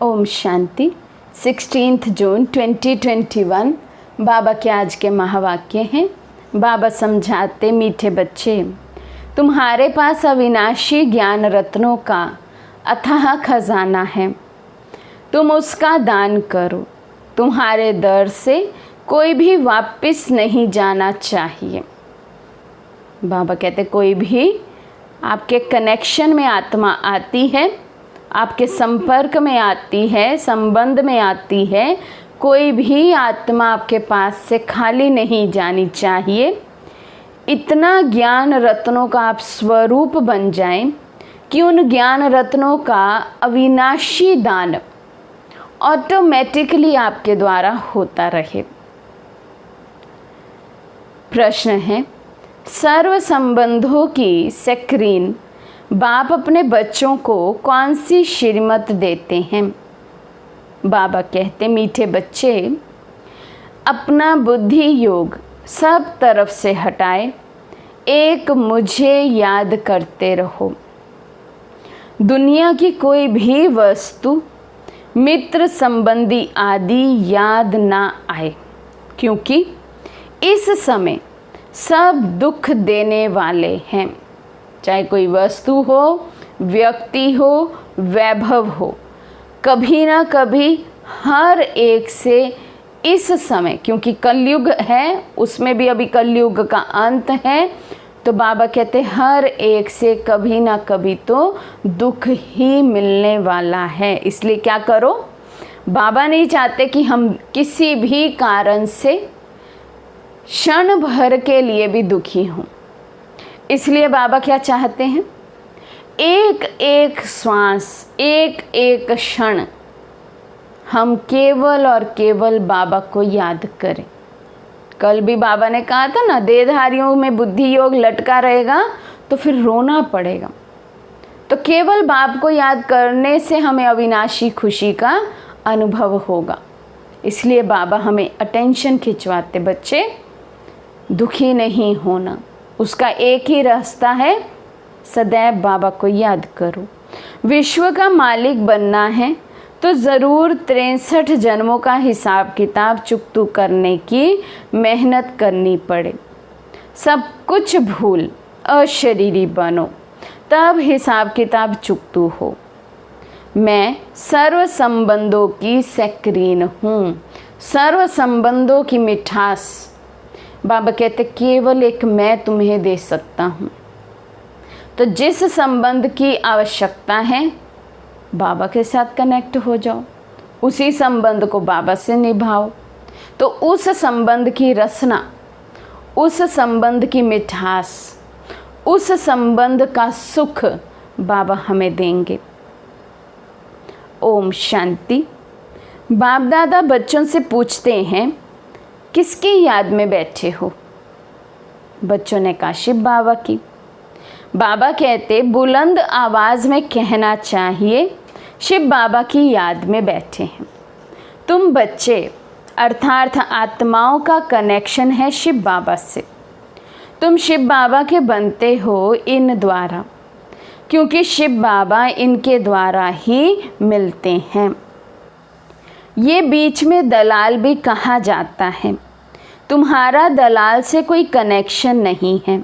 ओम शांति। 16 जून 2021 बाबा के आज के महावाक्य हैं। बाबा समझाते, मीठे बच्चे, तुम्हारे पास अविनाशी ज्ञान रत्नों का अथाह खजाना है, तुम उसका दान करो। तुम्हारे दर से कोई भी वापस नहीं जाना चाहिए। बाबा कहते कोई भी आपके कनेक्शन में आत्मा आती है, आपके संपर्क में आती है, संबंध में आती है, कोई भी आत्मा आपके पास से खाली नहीं जानी चाहिए। इतना ज्ञान रत्नों का आप स्वरूप बन जाएं कि उन ज्ञान रत्नों का अविनाशी दान ऑटोमेटिकली आपके द्वारा होता रहे। प्रश्न है, सर्व संबंधों की स्क्रीन बाप अपने बच्चों को कौन सी श्रीमत देते हैं? बाबा कहते, मीठे बच्चे, अपना बुद्धि योग सब तरफ से हटाए, एक मुझे याद करते रहो। दुनिया की कोई भी वस्तु, मित्र संबंधी आदि याद ना आए, क्योंकि इस समय सब दुख देने वाले हैं। चाहे कोई वस्तु हो, व्यक्ति हो, वैभव हो, कभी ना कभी हर एक से इस समय, क्योंकि कलयुग है, उसमें भी अभी कलयुग का अंत है, तो बाबा कहते हर एक से कभी ना कभी तो दुख ही मिलने वाला है। इसलिए क्या करो, बाबा नहीं चाहते कि हम किसी भी कारण से क्षण भर के लिए भी दुखी हों। इसलिए बाबा क्या चाहते हैं, एक एक श्वास, एक एक क्षण हम केवल और केवल बाबा को याद करें। कल भी बाबा ने कहा था ना, देहधारियों में बुद्धि योग लटका रहेगा तो फिर रोना पड़ेगा। तो केवल बाप को याद करने से हमें अविनाशी खुशी का अनुभव होगा। इसलिए बाबा हमें अटेंशन खिंचवाते, बच्चे दुखी नहीं होना, उसका एक ही रास्ता है, सदैव बाबा को याद करो। विश्व का मालिक बनना है तो ज़रूर 63 जन्मों का हिसाब किताब चुकतू करने की मेहनत करनी पड़े। सब कुछ भूल अशरीरी बनो, तब हिसाब किताब चुकतू हो। मैं सर्व संबंधों की स्क्रीन हूँ, सर्व संबंधों की मिठास बाबा कहते केवल एक मैं तुम्हें दे सकता हूँ। तो जिस संबंध की आवश्यकता है, बाबा के साथ कनेक्ट हो जाओ, उसी संबंध को बाबा से निभाओ। तो उस संबंध की रसना, उस संबंध की मिठास, उस संबंध का सुख बाबा हमें देंगे। ओम शांति। बाप दादा बच्चों से पूछते हैं, किसकी याद में बैठे हो? बच्चों ने कहा, शिव बाबा की। बाबा कहते, बुलंद आवाज़ में कहना चाहिए, शिव बाबा की याद में बैठे हैं। तुम बच्चे अर्थात आत्माओं का कनेक्शन है शिव बाबा से। तुम शिव बाबा के बनते हो इन द्वारा, क्योंकि शिव बाबा इनके द्वारा ही मिलते हैं। ये बीच में दलाल भी कहा जाता है। तुम्हारा दलाल से कोई कनेक्शन नहीं है,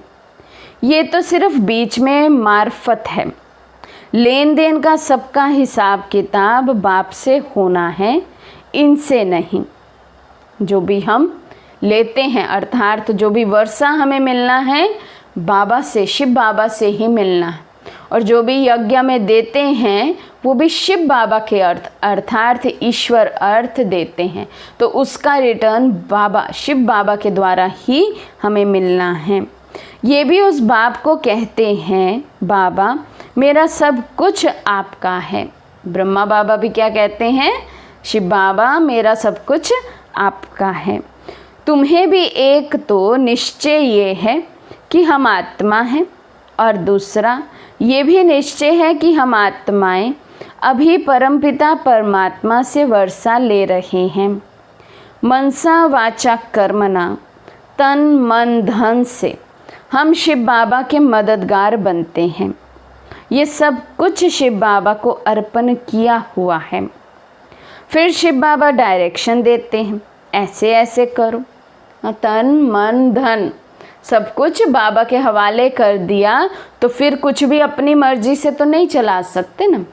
ये तो सिर्फ बीच में मार्फत है। लेन देन का सबका हिसाब किताब बाप से होना है, इनसे नहीं। जो भी हम लेते हैं, अर्थात जो भी वर्षा हमें मिलना है, बाबा से, शिव बाबा से ही मिलना है। और जो भी यज्ञ में देते हैं वो भी शिव बाबा के अर्थात ईश्वर अर्थ देते हैं। तो उसका रिटर्न बाबा, शिव बाबा के द्वारा ही हमें मिलना है। ये भी उस बाप को कहते हैं, बाबा मेरा सब कुछ आपका है। ब्रह्मा बाबा भी क्या कहते हैं, शिव बाबा मेरा सब कुछ आपका है। तुम्हें भी एक तो निश्चय ये है कि हम आत्मा हैं, और दूसरा ये भी निश्चय है कि हम आत्माएं अभी परमपिता परमात्मा से वर्षा ले रहे हैं। मनसा वाचा कर्मणा, तन मन धन से हम शिव बाबा के मददगार बनते हैं। ये सब कुछ शिव बाबा को अर्पण किया हुआ है। फिर शिव बाबा डायरेक्शन देते हैं, ऐसे ऐसे करो। तन मन धन सब कुछ बाबा के हवाले कर दिया तो फिर कुछ भी अपनी मर्जी से तो नहीं चला सकते ना।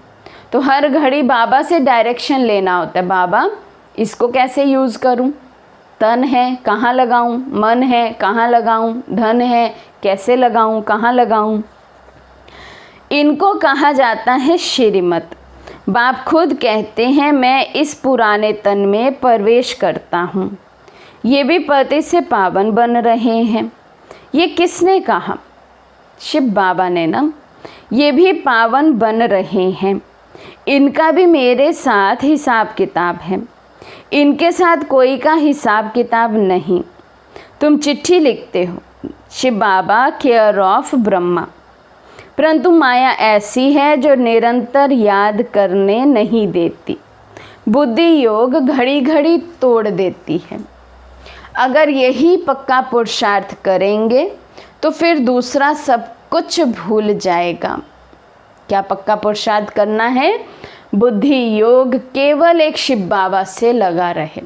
तो हर घड़ी बाबा से डायरेक्शन लेना होता है, बाबा इसको कैसे यूज़ करूं, तन है कहाँ लगाऊं, मन है कहाँ लगाऊं, धन है कैसे लगाऊं, कहाँ लगाऊं। इनको कहा जाता है श्रीमत। बाप खुद कहते हैं मैं इस पुराने तन में प्रवेश करता हूँ, ये भी पति से पावन बन रहे हैं। ये किसने कहा? शिव बाबा ने ना। ये भी पावन बन रहे हैं, इनका भी मेरे साथ हिसाब किताब है, इनके साथ कोई का हिसाब किताब नहीं। तुम चिट्ठी लिखते हो शिव बाबा केयर ऑफ ब्रह्मा, परंतु माया ऐसी है जो निरंतर याद करने नहीं देती, बुद्धि योग घड़ी घड़ी तोड़ देती है। अगर यही पक्का पुरुषार्थ करेंगे तो फिर दूसरा सब कुछ भूल जाएगा। क्या पक्का पुरुषार्थ करना है? बुद्धि योग केवल एक शिव बाबा से लगा रहे।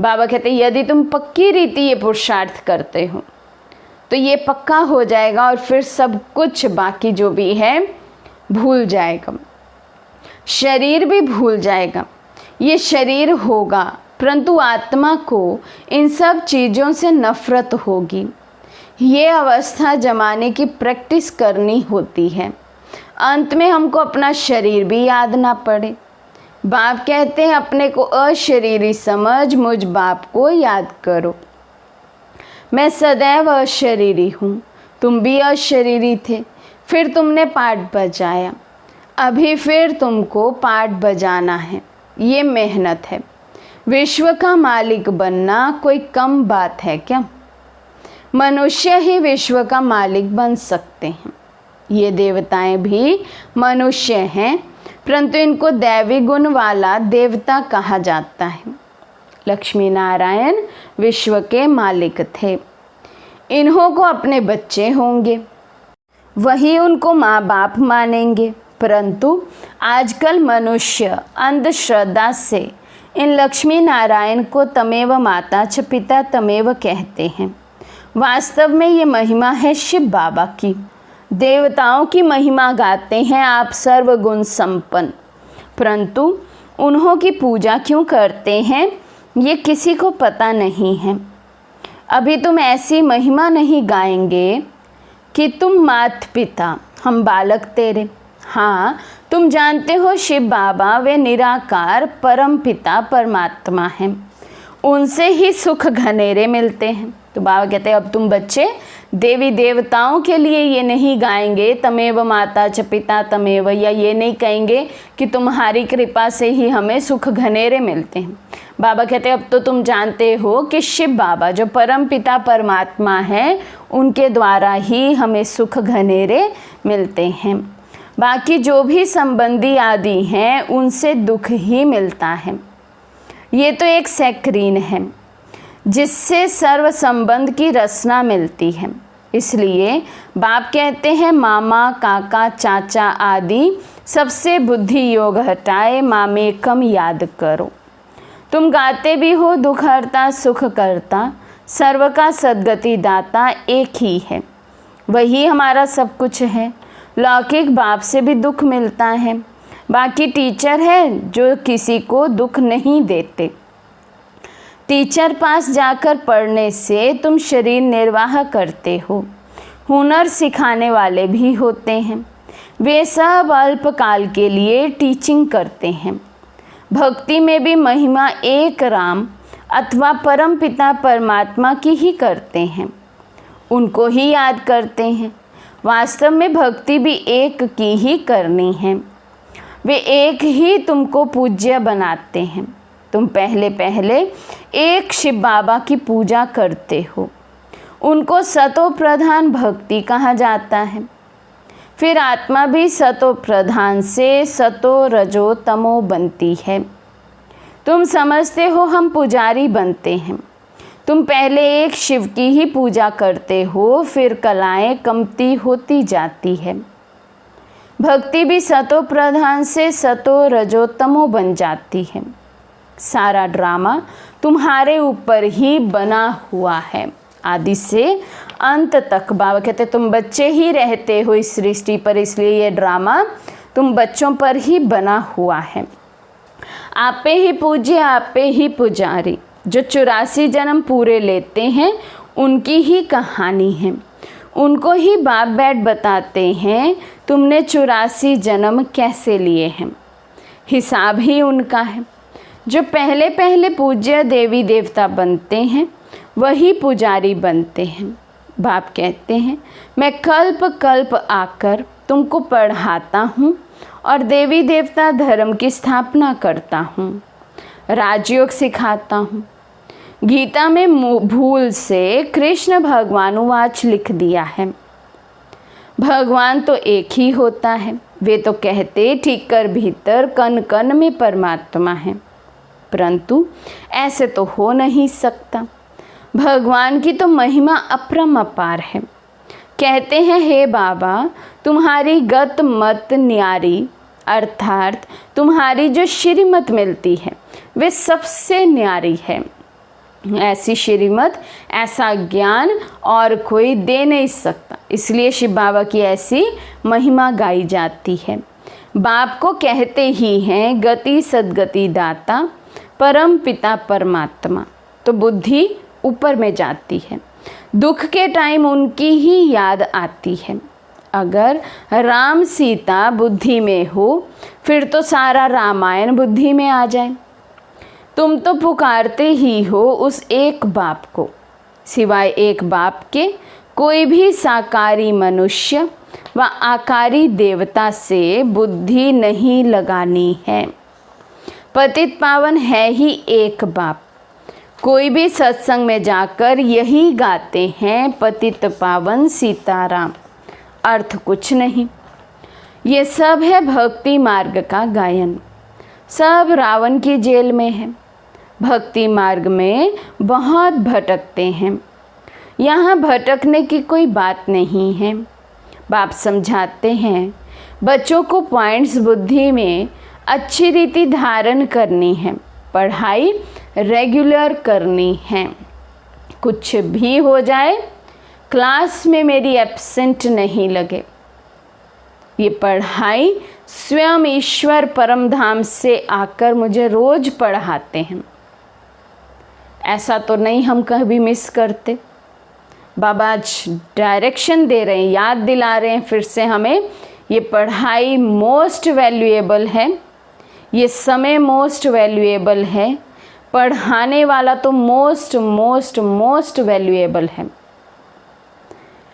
बाबा कहते हैं यदि तुम पक्की रीति ये पुरुषार्थ करते हो तो ये पक्का हो जाएगा और फिर सब कुछ बाकी जो भी है भूल जाएगा, शरीर भी भूल जाएगा। ये शरीर होगा परंतु आत्मा को इन सब चीज़ों से नफरत होगी। ये अवस्था जमाने की प्रैक्टिस करनी होती है, अंत में हमको अपना शरीर भी याद ना पड़े। बाप कहते हैं अपने को अशरीरी समझ मुझ बाप को याद करो। मैं सदैव अशरीरी हूँ, तुम भी अशरीरी थे, फिर तुमने पाठ बजाया, अभी फिर तुमको पाठ बजाना है। ये मेहनत है। विश्व का मालिक बनना कोई कम बात है क्या? मनुष्य ही विश्व का मालिक बन सकते हैं। ये देवताएं भी मनुष्य हैं, परंतु इनको दैवी गुण वाला देवता कहा जाता है। लक्ष्मी नारायण विश्व के मालिक थे, इन्हों को अपने बच्चे होंगे, वही उनको माँ बाप मानेंगे। परंतु आजकल मनुष्य अंधश्रद्धा से इन लक्ष्मी नारायण को तमेव माता च पिता तमेव कहते हैं। वास्तव में ये महिमा है शिव बाबा की। देवताओं की महिमा गाते हैं आप सर्वगुण संपन्न, परंतु उन्हों की पूजा क्यों करते हैं ये किसी को पता नहीं है। अभी तुम ऐसी महिमा नहीं गाएंगे कि तुम मात पिता हम बालक तेरे। हाँ, तुम जानते हो शिव बाबा वे निराकार परम पिता परमात्मा हैं, उनसे ही सुख घनेरे मिलते हैं। तो बाबा कहते हैं अब तुम बच्चे देवी देवताओं के लिए ये नहीं गाएंगे तमेव माता च पिता तमेव, या ये नहीं कहेंगे कि तुम्हारी कृपा से ही हमें सुख घनेरे मिलते हैं। बाबा कहते हैं अब तो तुम जानते हो कि शिव बाबा जो परम पिता परमात्मा है उनके द्वारा ही हमें सुख घनेरे मिलते हैं। बाकी जो भी संबंधी आदि हैं उनसे दुख ही मिलता है। ये तो एक सैक्रीन है जिससे सर्व संबंध की रचना मिलती है। इसलिए बाप कहते हैं मामा काका चाचा आदि सबसे बुद्धि योग हटाए मामेकम याद करो। तुम गाते भी हो दुख हरता सुख करता, सर्व का सद्गति दाता एक ही है, वही हमारा सब कुछ है। लौकिक बाप से भी दुख मिलता है, बाकी टीचर है जो किसी को दुख नहीं देते। टीचर पास जाकर पढ़ने से तुम शरीर निर्वाह करते हो। हुनर सिखाने वाले भी होते हैं, वे सब अल्पकाल के लिए टीचिंग करते हैं। भक्ति में भी महिमा एक राम अथवा परम पिता परमात्मा की ही करते हैं, उनको ही याद करते हैं। वास्तव में भक्ति भी एक की ही करनी है, वे एक ही तुमको पूज्य बनाते हैं। तुम पहले पहले एक शिव बाबा की पूजा करते हो, उनको सतो प्रधान भक्ति कहा जाता है। फिर आत्मा भी सतो प्रधान से सतो रजो तमो बनती है। तुम समझते हो हम पुजारी बनते हैं, तुम पहले एक शिव की ही पूजा करते हो, फिर कलाएं कमती होती जाती है। भक्ति भी सतो प्रधान से सतो रजो तमो बन जाती है। सारा ड्रामा तुम्हारे ऊपर ही बना हुआ है, आदि से अंत तक। बाबा कहते तुम बच्चे ही रहते हो इस सृष्टि पर, इसलिए ये ड्रामा तुम बच्चों पर ही बना हुआ है। आपे ही पूज्य आपे ही पुजारी, जो 84 जन्म पूरे लेते हैं उनकी ही कहानी है। उनको ही बाप बैठ बताते हैं तुमने 84 जन्म कैसे लिए हैं, हिसाब ही उनका है। जो पहले पहले पूज्य देवी देवता बनते हैं वही पुजारी बनते हैं। बाप कहते हैं मैं कल्प कल्प आकर तुमको पढ़ाता हूँ और देवी देवता धर्म की स्थापना करता हूँ, राजयोग सिखाता हूँ। गीता में भूल से कृष्ण भगवानुवाच लिख दिया है। भगवान तो एक ही होता है, वे तो कहते ठीक कर भीतर कण कण में परमात्मा है, परंतु ऐसे तो हो नहीं सकता। भगवान की तो महिमा अपरम अपार है। कहते हैं हे बाबा तुम्हारी गत मत न्यारी, अर्थात तुम्हारी जो श्रीमत मिलती है वे सबसे न्यारी है। ऐसी श्रीमत, ऐसा ज्ञान और कोई दे नहीं सकता, इसलिए शिव बाबा की ऐसी महिमा गाई जाती है। बाप को कहते ही हैं गति सद्गति दाता, परम पिता परमात्मा। तो बुद्धि ऊपर में जाती है, दुख के टाइम उनकी ही याद आती है। अगर राम सीता बुद्धि में हो फिर तो सारा रामायण बुद्धि में आ जाए। तुम तो पुकारते ही हो उस एक बाप को, सिवाय एक बाप के कोई भी साकारी मनुष्य व आकारी देवता से बुद्धि नहीं लगानी है। पतित पावन है ही एक बाप। कोई भी सत्संग में जाकर यही गाते हैं पतित पावन सीताराम, अर्थ कुछ नहीं। ये सब है भक्ति मार्ग का गायन। सब रावण की जेल में है, भक्ति मार्ग में बहुत भटकते हैं। यहाँ भटकने की कोई बात नहीं है। बाप समझाते हैं बच्चों को पॉइंट्स बुद्धि में अच्छी रीति धारण करनी है, पढ़ाई रेगुलर करनी है। कुछ भी हो जाए क्लास में मेरी एब्सेंट नहीं लगे। ये पढ़ाई स्वयं ईश्वर परम धाम से आकर मुझे रोज पढ़ाते हैं, ऐसा तो नहीं हम कभी मिस करते। बाबा आज डायरेक्शन दे रहे हैं, याद दिला रहे हैं फिर से हमें, ये पढ़ाई मोस्ट वैल्यूएबल है, ये समय मोस्ट वैल्यूएबल है, पढ़ाने वाला तो मोस्ट मोस्ट मोस्ट वैल्यूएबल है।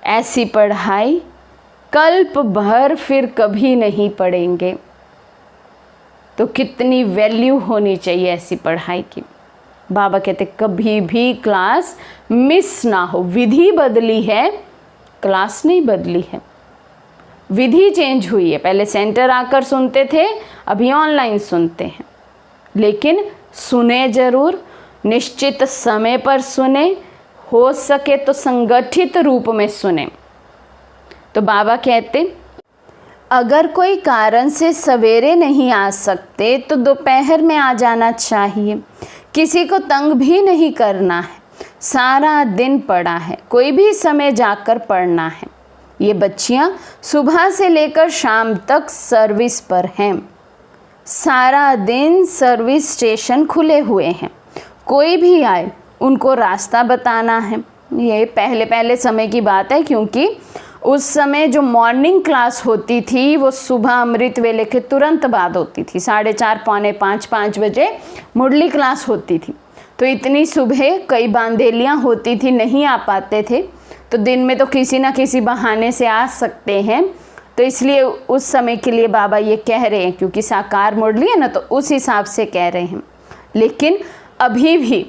ऐसी पढ़ाई कल्प भर फिर कभी नहीं पढ़ेंगे, तो कितनी वैल्यू होनी चाहिए ऐसी पढ़ाई की। बाबा कहते कभी भी क्लास मिस ना हो। विधि बदली है, क्लास नहीं बदली है। विधि चेंज हुई है, पहले सेंटर आकर सुनते थे, अभी ऑनलाइन सुनते हैं, लेकिन सुने जरूर, निश्चित समय पर सुने, हो सके तो संगठित रूप में सुने। तो बाबा कहते अगर कोई कारण से सवेरे नहीं आ सकते तो दोपहर में आ जाना चाहिए। किसी को तंग भी नहीं करना है, सारा दिन पढ़ा है, कोई भी समय जाकर पढ़ना है। ये बच्चियां सुबह से लेकर शाम तक सर्विस पर हैं, सारा दिन सर्विस स्टेशन खुले हुए हैं, कोई भी आए उनको रास्ता बताना है। ये पहले पहले समय की बात है, क्योंकि उस समय जो मॉर्निंग क्लास होती थी वो सुबह अमृत वेले के तुरंत बाद होती थी, 4:30 पौने 5 बजे मुरली क्लास होती थी। तो इतनी सुबह कई बांधेलियाँ होती थी, नहीं आ पाते थे, तो दिन में तो किसी ना किसी बहाने से आ सकते हैं। तो इसलिए उस समय के लिए बाबा ये कह रहे हैं, क्योंकि साकार मुरली है ना, तो उस हिसाब से कह रहे हैं। लेकिन अभी भी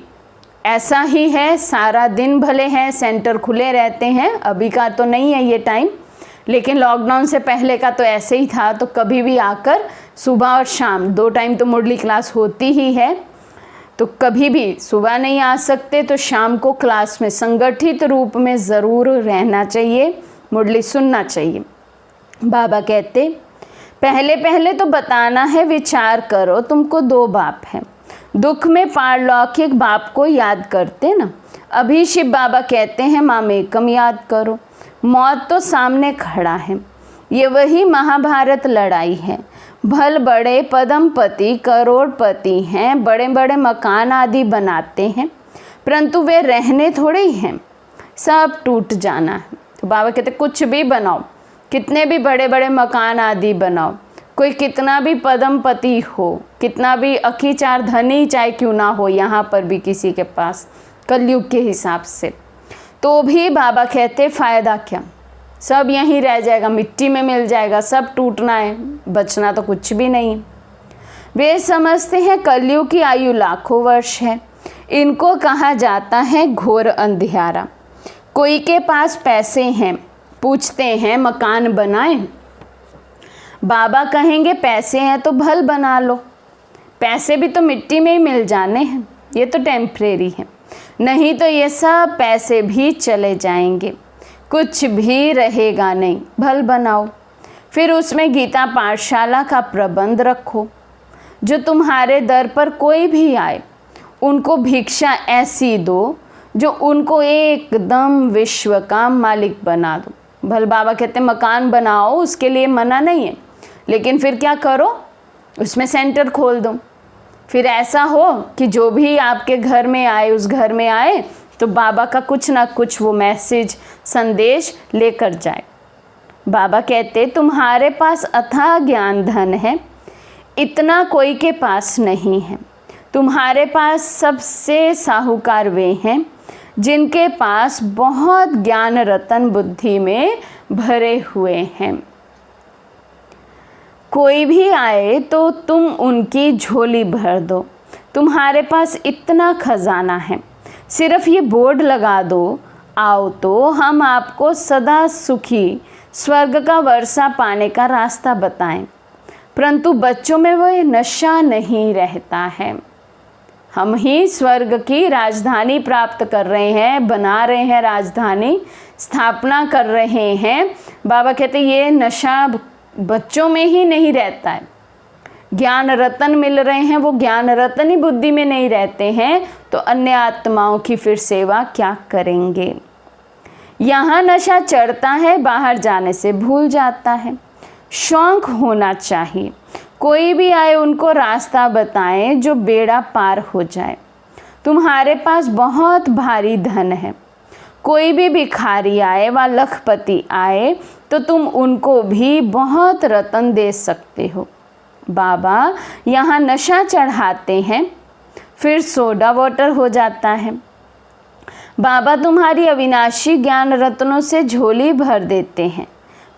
ऐसा ही है, सारा दिन भले हैं, सेंटर खुले रहते हैं। अभी का तो नहीं है ये टाइम, लेकिन लॉकडाउन से पहले का तो ऐसे ही था। तो कभी भी आकर सुबह और शाम 2 टाइम तो मुरली क्लास होती ही है। तो कभी भी सुबह नहीं आ सकते तो शाम को क्लास में संगठित रूप में ज़रूर रहना चाहिए, मुरली सुनना चाहिए। बाबा कहते पहले पहले तो बताना है, विचार करो तुमको 2 बाप हैं, दुख में पारलौकिक बाप को याद करते ना। अभी शिव बाबा कहते हैं मामेकम याद करो। मौत तो सामने खड़ा है। ये वही महाभारत लड़ाई है। भल बड़े पदमपति करोड़पति हैं, बड़े बड़े मकान आदि बनाते हैं, परंतु वे रहने थोड़े ही हैं, सब टूट जाना है। तो बाबा कहते कुछ भी बनाओ, कितने भी बड़े बड़े मकान आदि बनाओ, कोई कितना भी पदमपति हो, कितना भी अखीचार धनी चाहे क्यों ना हो यहाँ पर भी किसी के पास कलयुग के हिसाब से, तो भी बाबा कहते फ़ायदा क्या, सब यहीं रह जाएगा, मिट्टी में मिल जाएगा, सब टूटना है, बचना तो कुछ भी नहीं। वे समझते हैं कलयुग की आयु लाखों वर्ष है। इनको कहा जाता है घोर अंधियारा। कोई के पास पैसे हैं, पूछते हैं मकान बनाएं, बाबा कहेंगे पैसे हैं तो भल बना लो, पैसे भी तो मिट्टी में ही मिल जाने हैं, ये तो टेम्परेरी है, नहीं तो ये सब पैसे भी चले जाएंगे, कुछ भी रहेगा नहीं, भल बनाओ। फिर उसमें गीता पाठशाला का प्रबंध रखो। जो तुम्हारे दर पर कोई भी आए उनको भिक्षा ऐसी दो जो उनको एकदम विश्व का मालिक बना दो। भल बाबा कहते मकान बनाओ, उसके लिए मना नहीं है, लेकिन फिर क्या करो, उसमें सेंटर खोल दो। फिर ऐसा हो कि जो भी आपके घर में आए, उस घर में आए तो बाबा का कुछ ना कुछ वो मैसेज संदेश लेकर जाए। बाबा कहते तुम्हारे पास अथाह ज्ञान धन है, इतना कोई के पास नहीं है। तुम्हारे पास सबसे साहूकार वे हैं जिनके पास बहुत ज्ञान रतन बुद्धि में भरे हुए हैं। कोई भी आए तो तुम उनकी झोली भर दो। तुम्हारे पास इतना खजाना है, सिर्फ ये बोर्ड लगा दो, आओ तो हम आपको सदा सुखी स्वर्ग का वर्षा पाने का रास्ता बताएं। परंतु बच्चों में वह नशा नहीं रहता है। हम ही स्वर्ग की राजधानी प्राप्त कर रहे हैं, बना रहे हैं राजधानी, स्थापना कर रहे हैं। बाबा कहते ये नशा बच्चों में ही नहीं रहता है। ज्ञान रतन मिल रहे हैं, वो ज्ञान रतन ही बुद्धि में नहीं रहते हैं तो अन्य आत्माओं की फिर सेवा क्या करेंगे। यहाँ नशा चढ़ता है, बाहर जाने से भूल जाता है। शौक होना चाहिए, कोई भी आए उनको रास्ता बताएं जो बेड़ा पार हो जाए। तुम्हारे पास बहुत भारी धन है, कोई भी भिखारी आए व लखपति आए तो तुम उनको भी बहुत रतन दे सकते हो। बाबा यहाँ नशा चढ़ाते हैं, फिर सोडा वाटर हो जाता है। बाबा तुम्हारी अविनाशी ज्ञान रत्नों से झोली भर देते हैं,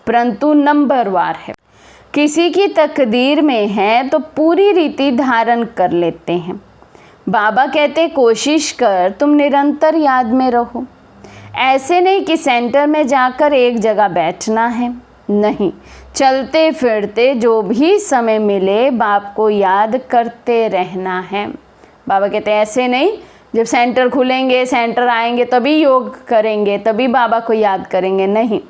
परंतु नंबरवार है। किसी की तकदीर में है तो पूरी रीति धारण कर लेते हैं। बाबा कहते कोशिश कर तुम निरंतर याद में रहो। ऐसे नहीं कि सेंटर में जाकर एक जगह बैठना है, नहीं, चलते फिरते जो भी समय मिले बाप को याद करते रहना है। बाबा कहते ऐसे नहीं जब सेंटर खुलेंगे, सेंटर आएंगे तभी योग करेंगे, तभी बाबा को याद करेंगे, नहीं,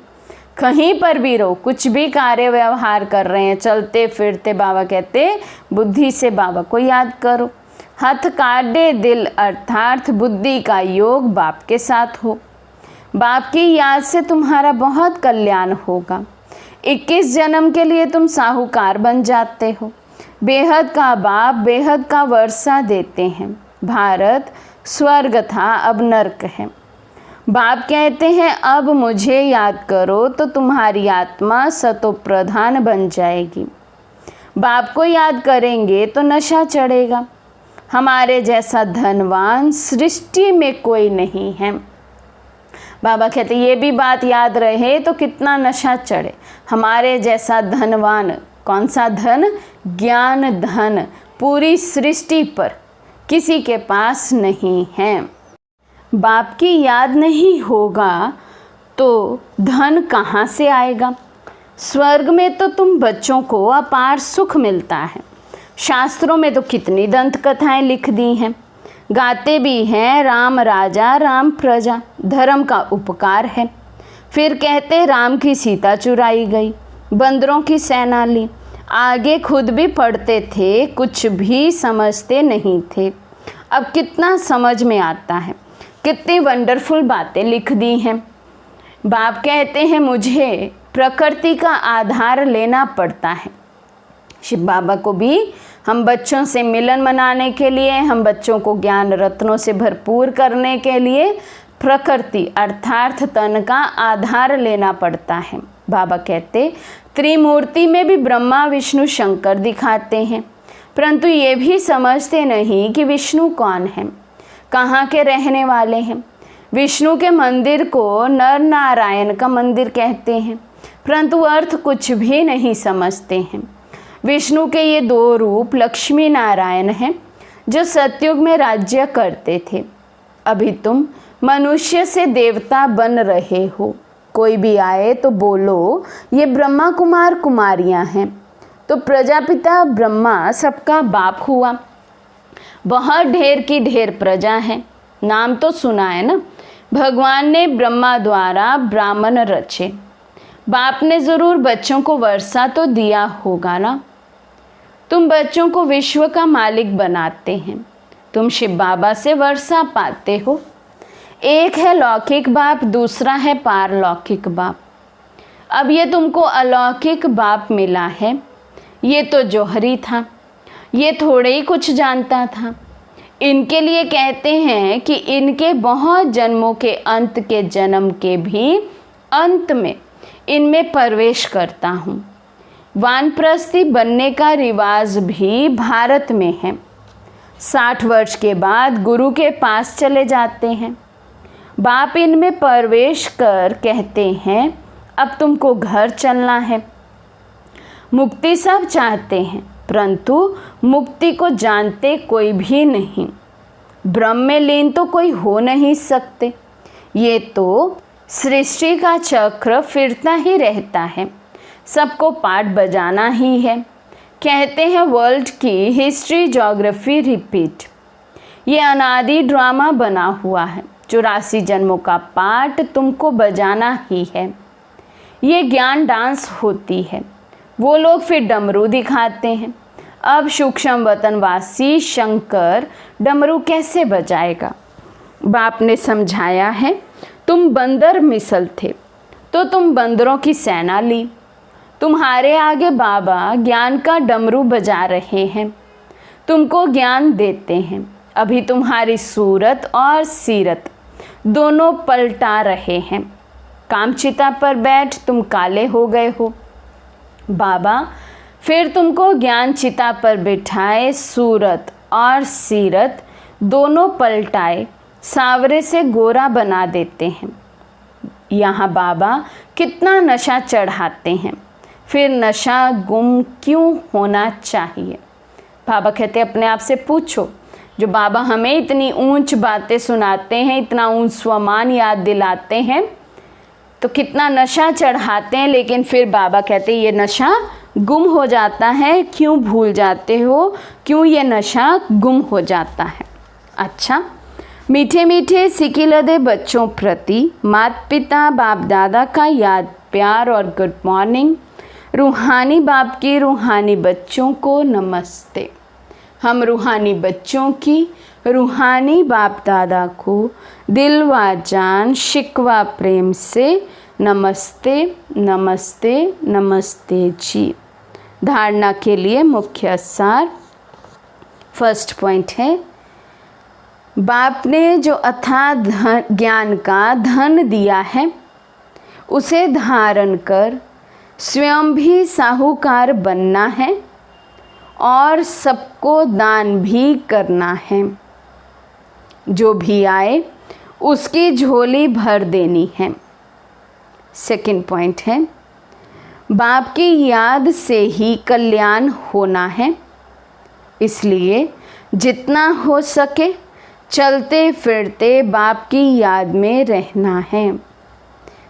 कहीं पर भी रहो, कुछ भी कार्य व्यवहार कर रहे हैं, चलते फिरते बाबा कहते बुद्धि से बाबा को याद करो। हथ काटे दिल अर्थात बुद्धि का योग बाप के साथ हो। बाप की याद से तुम्हारा बहुत कल्याण होगा। 21 जन्म के लिए तुम साहूकार बन जाते हो। बेहद का बाप बेहद का वर्षा देते हैं। भारत स्वर्ग था, अब नर्क है। बाप कहते हैं अब मुझे याद करो तो तुम्हारी आत्मा सतो प्रधान बन जाएगी। बाप को याद करेंगे तो नशा चढ़ेगा। हमारे जैसा धनवान सृष्टि में कोई नहीं है। बाबा कहते ये भी बात याद रहे तो कितना नशा चढ़े। हमारे जैसा धनवान, कौन सा धन? ज्ञान धन, पूरी सृष्टि पर किसी के पास नहीं है। बाप की याद नहीं होगा तो धन कहाँ से आएगा? स्वर्ग में तो तुम बच्चों को अपार सुख मिलता है। शास्त्रों में तो कितनी दंत कथाएं लिख दी हैं, गाते भी हैं राम राजा राम प्रजा, धर्म का उपकार है। फिर कहते राम की सीता चुराई गई, बंदरों की सेना ली, आगे खुद भी पढ़ते थे, कुछ भी समझते नहीं थे। अब कितना समझ में आता है, कितनी वंडरफुल बातें लिख दी हैं। बाप कहते हैं मुझे प्रकृति का आधार लेना पड़ता है। शिव बाबा को भी हम बच्चों से मिलन मनाने के लिए, हम बच्चों को ज्ञान रत्नों से भरपूर करने के लिए प्रकृति अर्थात तन का आधार लेना पड़ता है। बाबा कहते त्रिमूर्ति में भी ब्रह्मा विष्णु शंकर दिखाते हैं, परंतु ये भी समझते नहीं कि विष्णु कौन है, कहाँ के रहने वाले हैं। विष्णु के मंदिर को नर नारायण का मंदिर कहते हैं, परंतु अर्थ कुछ भी नहीं समझते हैं। विष्णु के ये दो रूप लक्ष्मी नारायण हैं जो सतयुग में राज्य करते थे। अभी तुम मनुष्य से देवता बन रहे हो। कोई भी आए तो बोलो ये ब्रह्मा कुमार कुमारियां हैं, तो प्रजापिता ब्रह्मा सबका बाप हुआ। बहुत ढेर की ढेर प्रजा है, नाम तो सुना है ना। भगवान ने ब्रह्मा द्वारा ब्राह्मण रचे। बाप ने ज़रूर बच्चों को वर्षा तो दिया होगा ना। तुम बच्चों को विश्व का मालिक बनाते हैं, तुम शिव बाबा से वर्षा पाते हो। एक है लौकिक बाप, दूसरा है पारलौकिक बाप। अब ये तुमको अलौकिक बाप मिला है, ये तो जौहरी था, ये थोड़े ही कुछ जानता था। इनके लिए कहते हैं कि इनके बहुत जन्मों के अंत के जन्म के भी अंत में इनमें प्रवेश करता हूँ। वानप्रस्थी बनने का रिवाज भी भारत में है। 60 वर्ष के बाद गुरु के पास चले जाते हैं। बाप इनमें प्रवेश कर कहते हैं अब तुमको घर चलना है। मुक्ति सब चाहते हैं, परंतु मुक्ति को जानते कोई भी नहीं। ब्रह्म में लीन तो कोई हो नहीं सकते। ये तो सृष्टि का चक्र फिरता ही रहता है, सबको पाठ बजाना ही है। कहते हैं वर्ल्ड की हिस्ट्री ज्योग्राफी रिपीट। ये अनादि ड्रामा बना हुआ है, 84 जन्मों का पाठ तुमको बजाना ही है। ये ज्ञान डांस होती है, वो लोग फिर डमरू दिखाते हैं। अब सूक्ष्म वतनवासी शंकर डमरू कैसे बजाएगा? बाप ने समझाया है तुम बंदर मिसल थे तो तुम बंदरों की सेना ली। तुम्हारे आगे बाबा ज्ञान का डमरू बजा रहे हैं, तुमको ज्ञान देते हैं। अभी तुम्हारी सूरत और सीरत दोनों पलटा रहे हैं। कामचिता पर बैठ तुम काले हो गए हो। बाबा फिर तुमको ज्ञान चिता पर बिठाए, सूरत और सीरत दोनों पलटाए, सांवरे से गोरा बना देते हैं। यहाँ बाबा कितना नशा चढ़ाते हैं, फिर नशा गुम क्यों होना चाहिए? बाबा कहते अपने आप से पूछो। जो बाबा हमें इतनी ऊंच बातें सुनाते हैं, इतना ऊंच स्वमान याद दिलाते हैं, तो कितना नशा चढ़ाते हैं, लेकिन फिर बाबा कहते हैं ये नशा गुम हो जाता है। क्यों भूल जाते हो? क्यों ये नशा गुम हो जाता है? अच्छा, मीठे मीठे सिकिलदे बच्चों प्रति माता पिता बाप दादा का याद प्यार और गुड मॉर्निंग। रूहानी बाप की रूहानी बच्चों को नमस्ते। हम रूहानी बच्चों की रूहानी बाप दादा को दिल व जान शिकवा प्रेम से नमस्ते नमस्ते नमस्ते जी। धारणा के लिए मुख्य सार। फर्स्ट पॉइंट है, बाप ने जो अथाह ज्ञान का धन दिया है उसे धारण कर स्वयं भी साहूकार बनना है और सबको दान भी करना है। जो भी आए उसकी झोली भर देनी है। सेकंड पॉइंट है, बाप की याद से ही कल्याण होना है, इसलिए जितना हो सके चलते फिरते बाप की याद में रहना है।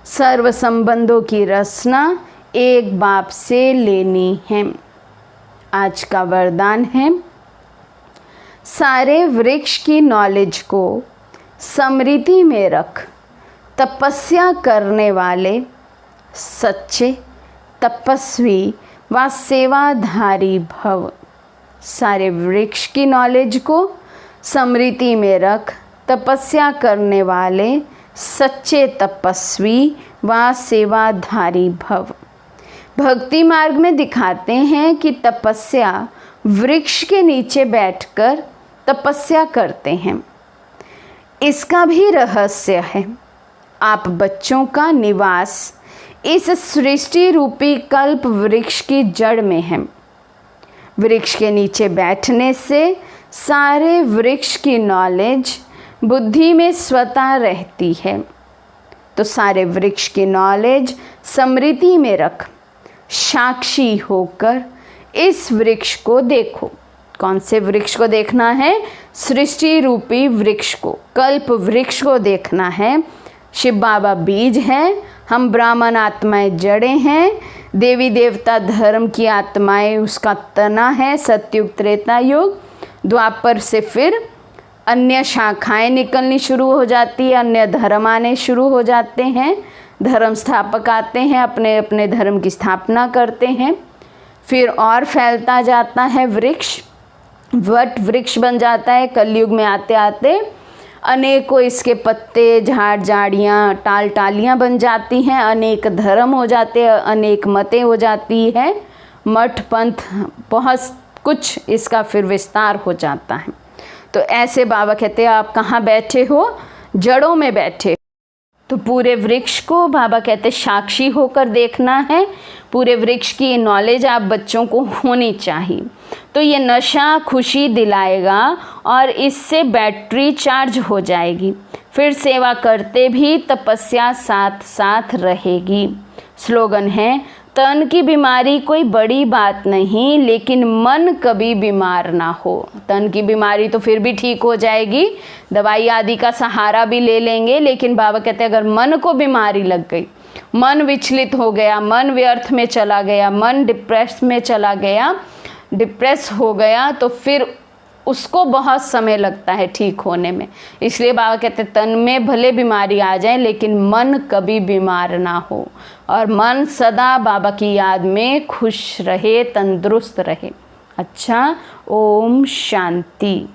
सर्व संबंधों की रचना एक बाप से लेनी है। आज का वरदान है, सारे वृक्ष की नॉलेज को स्मृति में रख। तपस्या करने वाले सच्चे तपस्वी व सेवाधारी भव। सारे वृक्ष की नॉलेज को स्मृति में रख तपस्या करने वाले सच्चे तपस्वी व सेवाधारी भव। भक्ति मार्ग में दिखाते हैं कि तपस्या वृक्ष के नीचे बैठकर तपस्या करते हैं। इसका भी रहस्य है। आप बच्चों का निवास इस सृष्टि रूपी कल्प वृक्ष की जड़ में है। वृक्ष के नीचे बैठने से सारे वृक्ष की नॉलेज बुद्धि में स्वतः रहती है। तो सारे वृक्ष की नॉलेज स्मृति में रख, साक्षी होकर इस वृक्ष को देखो। कौन से वृक्ष को देखना है? सृष्टि रूपी वृक्ष को, कल्प वृक्ष को देखना है। शिव बाबा बीज हैं, हम ब्राह्मण आत्माएं जड़ें हैं, देवी देवता धर्म की आत्माएं उसका तना है। सतयुग त्रेता युग द्वापर से फिर अन्य शाखाएं निकलनी शुरू हो जाती है, अन्य धर्म आने शुरू हो जाते हैं, धर्म स्थापक आते हैं, अपने अपने धर्म की स्थापना करते हैं। फिर और फैलता जाता है वृक्ष, वट वृक्ष बन जाता है। कलयुग में आते आते अनेकों इसके पत्ते, झाड़ झाड़ियाँ, टाल टालियाँ बन जाती हैं, अनेक धर्म हो जाते हैं, अनेक मतें हो जाती है, मठ पंथ, बहुत कुछ इसका फिर विस्तार हो जाता है। तो ऐसे बाबा कहते हैं आप कहाँ बैठे हो? जड़ों में बैठे। तो पूरे वृक्ष को बाबा कहते साक्षी होकर देखना है। पूरे वृक्ष की नॉलेज आप बच्चों को होनी चाहिए। तो ये नशा खुशी दिलाएगा और इससे बैटरी चार्ज हो जाएगी। फिर सेवा करते भी तपस्या साथ साथ रहेगी। स्लोगन है, तन की बीमारी कोई बड़ी बात नहीं, लेकिन मन कभी बीमार ना हो। तन की बीमारी तो फिर भी ठीक हो जाएगी, दवाई आदि का सहारा भी ले लेंगे, लेकिन बाबा कहते हैं अगर मन को बीमारी लग गई, मन विचलित हो गया, मन व्यर्थ में चला गया, मन डिप्रेस हो गया, तो फिर उसको बहुत समय लगता है ठीक होने में। इसलिए बाबा कहते हैं तन में भले बीमारी आ जाए, लेकिन मन कभी बीमार ना हो, और मन सदा बाबा की याद में खुश रहे, तंदुरुस्त रहे। अच्छा, ओम शांति।